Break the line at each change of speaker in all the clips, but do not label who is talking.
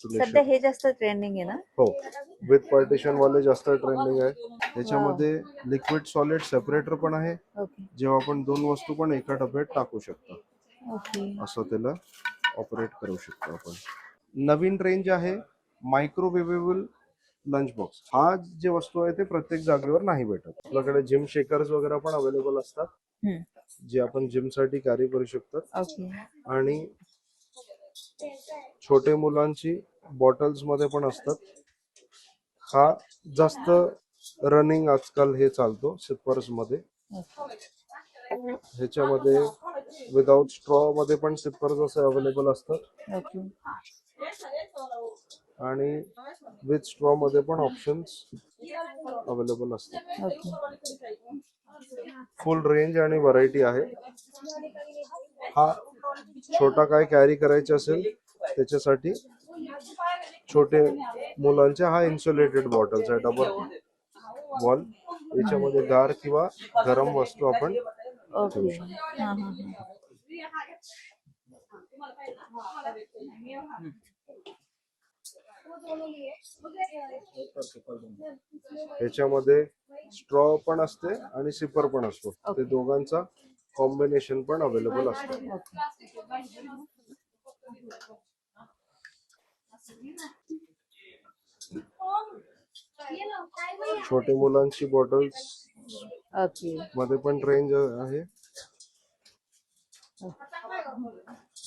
सध्या हे जास्त ट्रेंडिंग आहे ना?
हो, विथ पार्टिशन वाले जास्त ट्रेंडिंग आहे. त्याच्यामध्ये लिक्विड सॉलिड सेपरेटर पण आहे.
ओके
जेव्हा आपण दोन वस्तू पण एका डब्यात टाकू शकतो,
ओके
असं त्याला ऑपरेट करू शकतो आपण. नवीन रेंज आहे मायक्रोवेवेबल लंच बॉक्स. हा जे वस्तू आहे ते प्रत्येक जागेवर नाही भेटत. आपल्याकडे जिम शेकर्स वगैरे पण अवेलेबल असतात, जे आपण जिम साठी कॅरी करू शकतात.
ओके
आणि छोटे मुलांची बॉटल्स मध्ये पण असतात. हा जास्त रनिंग आजकाल हे चालतो सिपर्स मध्ये. ह्याच्यामध्ये विदाउट स्ट्रॉ मध्ये पण सिपर्स असे अवेलेबल असतात
ओके
आणि विथ स्ट्रॉ मध्ये पण ऑप्शन्स अवेलेबल असतात.
ओके
फुल रेंज आणि व्हरायटी आहे. हा छोटा काय कॅरी करायचे असेल त्याच्यासाठी छोटे मुलांचे हा इन्सुलेटेड बॉटल्स आहे, डबल वॉल. याच्यामध्ये गार किंवा गरम वस्तू आपण ठेवू
ओके
शकतो.
हां हां हां
याच्यामध्ये स्ट्रॉ पण असते आणि सिपर पण असतो. ते दोघांचा कॉम्बिनेशन पण अवेलेबल असतो. छोटे मुलांची बॉटल्स
ओके
मध्ये पण रेंज आहे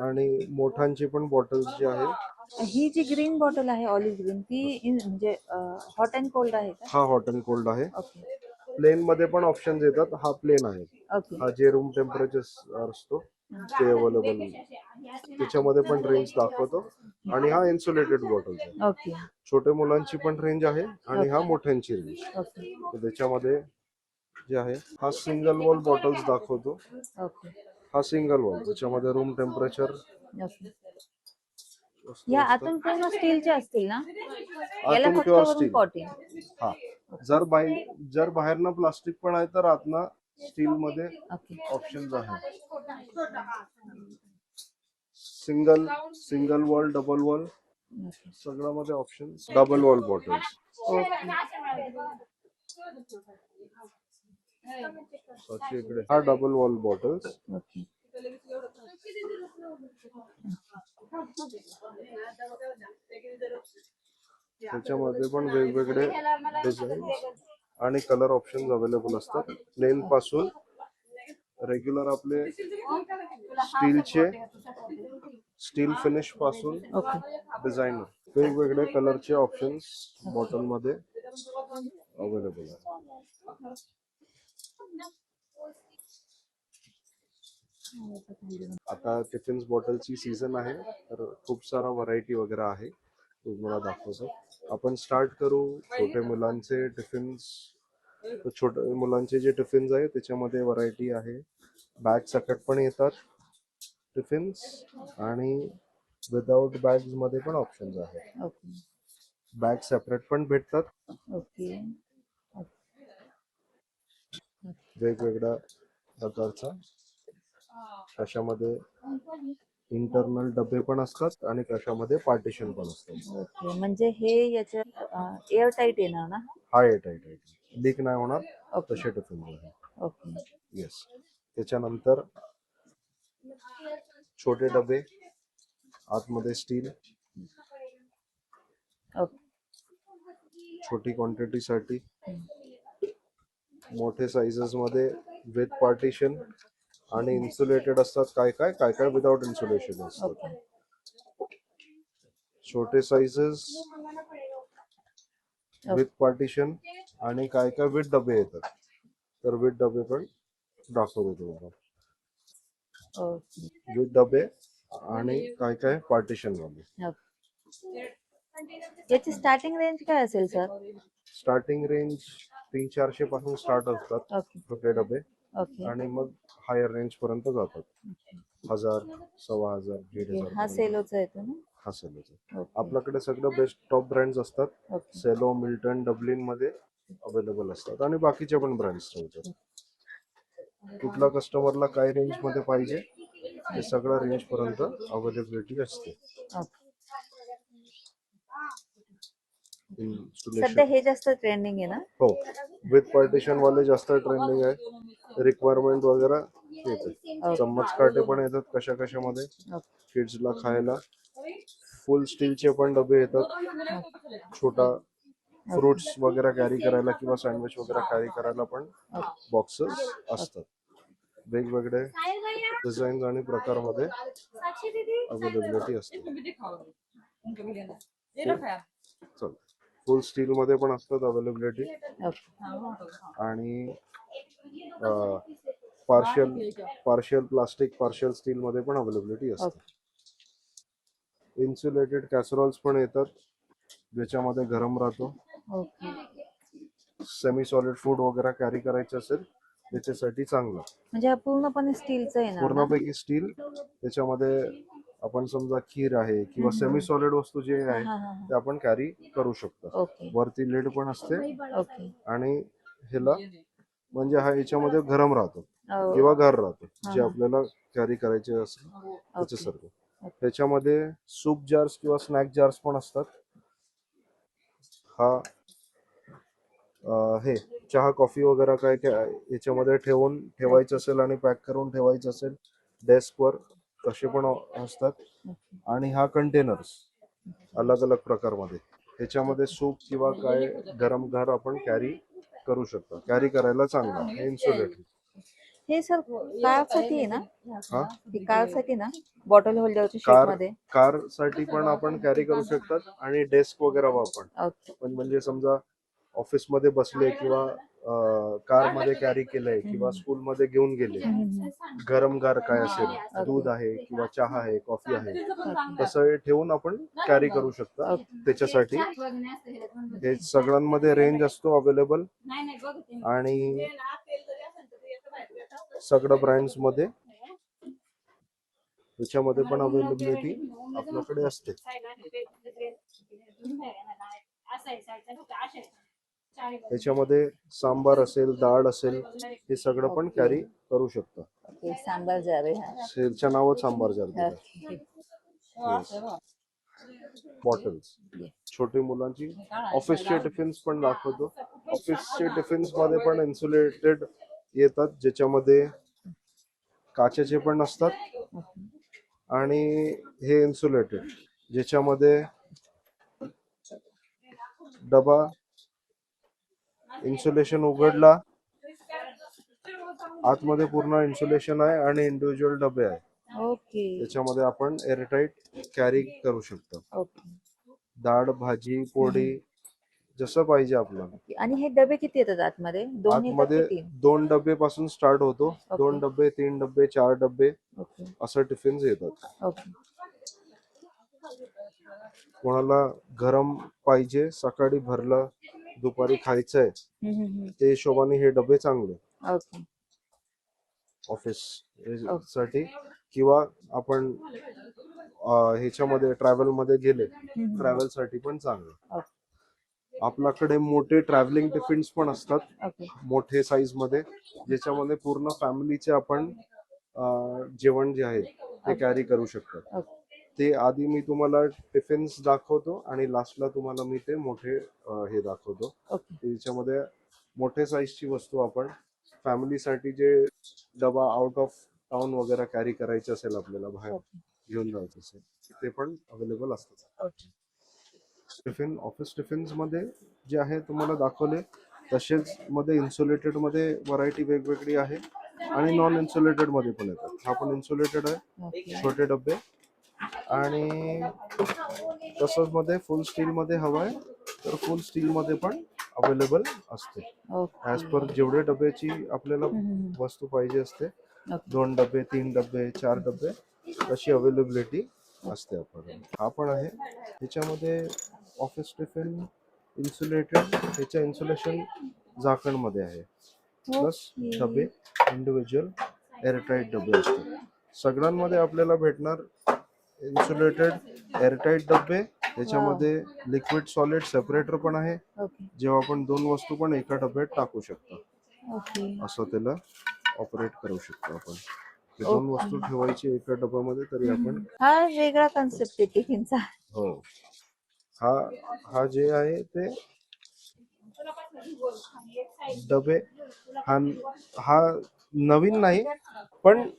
आणि मोठ्यांची पण बॉटल्स जी आहे.
ही जी ग्रीन बॉटल आहे ऑलिव्ह ग्रीन ती म्हणजे हॉट अँड कोल्ड आहे का?
हा हॉट अँड कोल्ड आहे.
ओके
प्लेन मध्ये पण ऑप्शन येतात. हा प्लेन आहे.
ओके
हा जे रूम टेम्परेचर असतो ते अवेलेबल. त्याच्यामध्ये पण रेंज दाखवतो आणि हा इन्सुलेटेड बॉटल्स आहे.
ओके
छोटे मुलांची पण रेंज आहे आणि हा मोठ्यांची रेंज.
ओके
तर त्याच्यामध्ये जे आहे हा सिंगल वॉल बॉटल्स दाखवतो.
ओके
हा सिंगल वॉल, त्याच्यामध्ये रूम टेम्परेचर
ओके या आतून पूर्ण स्टीलचे असतील ना? याला
आतून
फक्त
प्युअर
वरून
स्टील.
कॉटिंग.
हा जर बाहेरनं प्लास्टिक पण आहे तर आतनं स्टील मध्ये
ओके
ऑप्शन्स आहे. सिंगल वॉल, डबल वॉल सगळ्या मध्ये ऑप्शन. Double wall bottles. इकडे हा डबल वॉल बॉटल्स.
ओके
त्याच्यामध्ये पण वेगवेगळे डिझाईन आणि कलर ऑप्शन्स अवेलेबल असतात. प्लेन पासून रेग्युलर आपले स्टील फिनिश पासून डिझायनर वेगवेगळे कलरचे ऑप्शन्स बॉटल मध्ये अवेलेबल आहे. आता टिफिन्स बॉटलची सीझन आहे तर खूप सारा व्हरायटी वगैरे आहे. तुम्हाला दाखवतो. आपण स्टार्ट करू छोटे मुलांचे टिफिन्स. छोटे मुलांचे जे टिफिन्स आहे त्याच्यामध्ये व्हरायटी आहे. बॅग सकट पण येतात टिफिन्स आणि विदाउट बॅग्स मध्ये पण ऑप्शन्स आहेत.
ओके
बॅग सेपरेट पण भेटतात.
ओके
वेगवेगळ्या प्रकारचा कशामध्ये इंटरनल डबे पण असतात आणि कशामध्ये पार्टिशन पण असतात.
ओके म्हणजे हे याच्यात एअर टाईट येणार ना?
हा एअर टाईट आहे, लीक नाही होणार.
ओके
तसे टिफिन आहे.
Okay
yes. त्याच्यानंतर छोटे डबे आतमध्ये स्टील.
ओके
छोटी क्वांटिटी साठी. मोठे साइजेस मध्ये विथ पार्टिशन आणि इन्सुलेटेड असतात. काय काय विदाउट इन्सुलेशन असतात.
ओके
छोटे साइजेस विथ पार्टिशन आणि काय विथ डबे येतात. तर विथ डबे पण दाखवतो तुम्हाला.
ओके
विथ डबे आणि काय पार्टिशन वाले.
ओके याची स्टार्टिंग रेंज काय असेल सर?
स्टार्टिंग रेंज 300-400 पासून स्टार्ट असतात
ओके
छोटे डबे
ओके
आणि मग हायर रेंज पर्यंत जातात. 1000, 1500, 1500.
हा सेलोचा येतो ना?
हा सेलोचा.
ओके
आपल्याकडे सगळं बेस्ट टॉप ब्रँड्स असतात.
ओके
सेलो, मिल्टन, डब्लिन मध्ये अवेलेबल असतात आणि बाकीचे पण ब्रँड्स ठेवतात. कुठला कस्टमरला काय रेंज मध्ये पाहिजे ते सगळ्या रेंज पर्यंत अवेलेबिलिटी असते.
ओके सध्या
इन्सुलेशन.
हे जास्त ट्रेंडिंग आहे ना.
हो, विथ पार्टिशन वाले जास्त ट्रेंडिंग आहे. रिक्वायरमेंट वगैरे तेच आहे. चम्मच काटे पण येतात कशा कशामध्ये किड्सला खायला. फुल स्टीलचे पण डबे येतात. छोटा फ्रुट्स वगैरे कॅरी करायला किंवा सँडविच वगैरे कॅरी करायला पण बॉक्सेस असतात. वेगवेगळे डिझाईन आणि प्रकारमध्ये अवेलेबिलिटी असते. फुल स्टील मध्ये पण असतात अवेलेबिलिटी आणि पार्शियल प्लास्टिक पार्शियल स्टील मध्ये पण अवेलेबिलिटी असते. इन्सुलेटेड कॅसरॉल्स पण येतात ज्याच्यामध्ये गरम राहतो. सेमी सॉलिड फूड वगैरे कॅरी करायचं असेल त्याच्यासाठी चांगलं.
म्हणजे हा पूर्णपणे स्टीलचं आहे ना.
पूर्णपैकी स्टील. त्याच्यामध्ये आपण समजा खीर आहे किंवा सेमी सॉलिड वस्तू जे आहे ते आपण कॅरी करू शकतो. वरती लिड पण असते आणि ह्याला म्हणजे हा याच्यामध्ये गरम राहतो किंवा गार राहतो जे आपल्याला कॅरी करायचे असेल त्याच्यासारखं. त्याच्यामध्ये सूप जार्स किंवा स्नॅक जार्स पण असतात. हा हे चहा कॉफी वगैरे काय याच्यामध्ये ठेवायचं असेल आणि पॅक करून ठेवायचं असेल डेस्कवर तसे पण असतात. आणि हा कंटेनर्स अलग अलग प्रकारमध्ये ह्याच्यामध्ये सूप किंवा काय गरम घर आपण कॅरी करू शकतो. कॅरी करायला चांगलं हे इन्सुलेटेड.
हे सर कारसाठी आहे ना. हे कारसाठी ना बॉटल होल्डरच्या शेप मध्ये.
कार साठी पण आपण कॅरी करू शकतात आणि डेस्क वगैरे पण म्हणजे समजा ऑफिस मध्ये बसले किंवा कार मध्ये कॅरी केलंय किंवा स्कूल मध्ये घेऊन गेले गरमगार काय असेल दूध आहे किंवा चहा आहे कॉफी आहे तसं ठेवून आपण कॅरी करू शकता. त्याच्यासाठी हे सगळ्यांमध्ये रेंज असतो अवेलेबल आणि सगळ्या ब्रँड्स मध्ये त्याच्यामध्ये पण अवेलेबिलिटी आपल्याकडे असते. त्याच्यामध्ये सांबार असेल डाळ असेल हे सगळं पण कॅरी करू शकता.
सांबार जार आहे.
सेलच्या नावात सांबार जार. बॉटल्स छोटी मुलांची ऑफिसचे टिफिन्स पण दाखवतो. ऑफिसचे टिफिन्स मध्ये पण इन्सुलेटेड येतात ज्याच्यामध्ये काचेचे पण असतात आणि हे इन्सुलेटेड ज्याच्यामध्ये डबा इन्सुलेशन उघडला आतमध्ये पूर्ण इन्सुलेशन आहे आणि इंडिव्हिज्युअल डबे आहे. त्याच्यामध्ये आपण एअरटाईट कॅरी करू शकतो. डाळ भाजी पोळी जसं पाहिजे आपल्याला.
आणि हे डबे किती येतात आतमध्ये?
दोन डबे पासून स्टार्ट होतो. 2 डबे 3 डबे 4 डबे असं टिफिन्स येतात. कोणाला गरम पाहिजे सकाळी भरलं दुपारी खायचंय ते हिशोबाने हे डबे चांगले ऑफिस साठी किंवा आपण ह्याच्यामध्ये ट्रॅव्हल मध्ये गेले ट्रॅव्हल साठी पण चांगलं. आपल्याकडे मोठे ट्रॅव्हलिंग टिफिन्स पण असतात मोठे साईज मध्ये ज्याच्यामध्ये पूर्ण फॅमिलीचे आपण जेवण जे आहे ते कॅरी करू शकतात. ते आधी मी तुम्हाला टिफिन्स दाखवतो आणि लास्टला तुम्हाला मी ते मोठे हे दाखवतो. त्याच्यामध्ये मोठे साईजची वस्तू आपण फॅमिलीसाठी जे डबा आउट ऑफ टाउन वगैरे कॅरी करायचे असेल आपल्याला बाहेर घेऊन जायचं असेल ते पण अवेलेबल असतात. टिफिन ऑफिस टिफिन्स मध्ये जे आहे तुम्हाला दाखवले तसेच मध्ये इन्सुलेटेड मध्ये व्हरायटी वेगवेगळी आहे आणि नॉन इन्सुलेटेड मध्ये पण येतात. हा पण इन्सुलेटेड आहे छोटे डबे आणि तसंच मध्ये फुल स्टील मध्ये हवाय तर फुल स्टील मध्ये पण अवेलेबल असते. ऍज पर जेवढे डब्याची आपल्याला वस्तू पाहिजे असते 2 डबे 3 डबे 4 डबे अशी अवेलेबिलिटी असते आपल्याला. हा पण आहे त्याच्यामध्ये ऑफिस टिफिन इन्सुलेटेड त्याच्या इन्सुलेशन झाकण मध्ये आहे प्लस डबे इंडिव्हिज्युअल एअरटाईट डबे असतात. सगळ्यांमध्ये आपल्याला भेटणार इन्सुलेटेड एअरटाईट डबे त्याच्यामध्ये लिक्विड सॉलिड सेपरेटर पण आहे जेव्हा आपण 2 वस्तू पण एका डब्यात टाकू शकतो असं त्याला ऑपरेट करू शकतो आपण. 2 वस्तू ठेवायची एका डब्यामध्ये तरी आपण.
हा वेगळा कन्सेप्ट आहे टिफिनचा.
हो हा हा जे आहे ते डबे हा हा नवीन नाही पण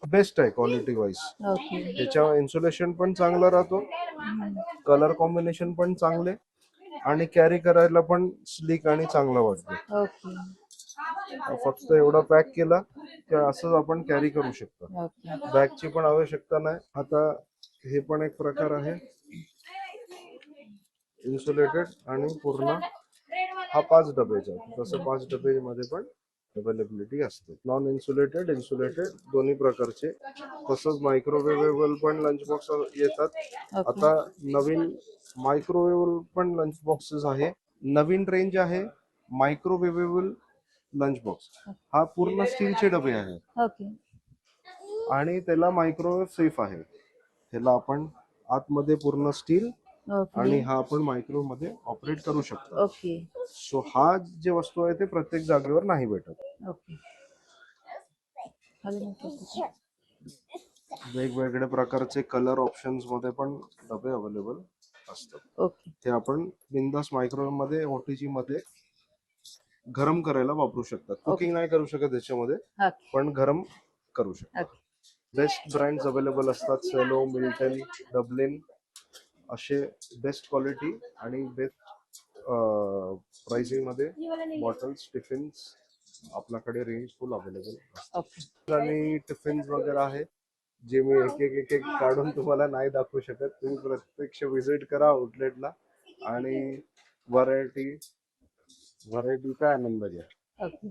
बेस्ट आहे क्वालिटी वाईज.
ओके.
त्याच्यावर इन्सुलेशन पण चांगला राहतो, कलर कॉम्बिनेशन पण चांगले आणि कॅरी करायला पण स्लिक आणि चांगलं वाटतं.
ओके.
फक्त एवढं पॅक केलं की असंच आपण कॅरी करू शकतो.
ओके.
बॅगची पण आवश्यकता नाही. आता हे पण एक प्रकार आहे इन्सुलेटेड आणि पूर्ण हा 5 डब्याचा. तसं 5 डब्यामध्ये पण अवेलेबिलिटी असते. नॉन इन्सुलेटेड, इन्सुलेटेड दोन्ही प्रकारचे. तसंच मायक्रोवेवेबल पण लंच बॉक्स येतात.
ओके.
आता नवीन मायक्रोवेवेबल पण लंच बॉक्सेस आहे. नवीन रेंज आहे मायक्रोवेवेबल लंच बॉक्स. हा पूर्ण स्टीलचे डबे आहेत.
ओके.
आणि त्याला मायक्रोवेव्ह सेफ आहे. त्याला आपण आतमध्ये पूर्ण स्टील
ओके.
आणि हा आपण मायक्रोवेव्ह मध्ये ऑपरेट करू शकतो.
ओके.
सो हा जे वस्तू आहे ते प्रत्येक जागेवर नाही भेटत.
ओके.
वेगवेगळ्या प्रकारचे कलर ऑप्शन्स मध्ये पण डबे अवेलेबल असतात.
ओके.
ते आपण बिंदास मायक्रोवेव्ह मध्ये ओटीजी मध्ये गरम करायला वापरू शकतात. कुकिंग नाही करू शकत त्याच्यामध्ये,
ओके.
पण गरम करू शकतात.
ओके.
बेस्ट ब्रँड्स अवेलेबल असतात. सेलो, मिल्टन, डबलिन असे बेस्ट क्वालिटी आणि बेस्ट प्राइसिंग मध्ये बॉटल्स, टिफिन्स आपल्याकडे रेंज फुल अवेलेबल असतात.
ओके.
आणि टिफिन्स वगैरे आहे जे मी एक एक काढून तुम्हाला नाही दाखवू शकत. तुम्ही प्रत्यक्ष विजिट करा आउटलेटला आणि व्हरायटीचा आनंद घ्या.
ओके.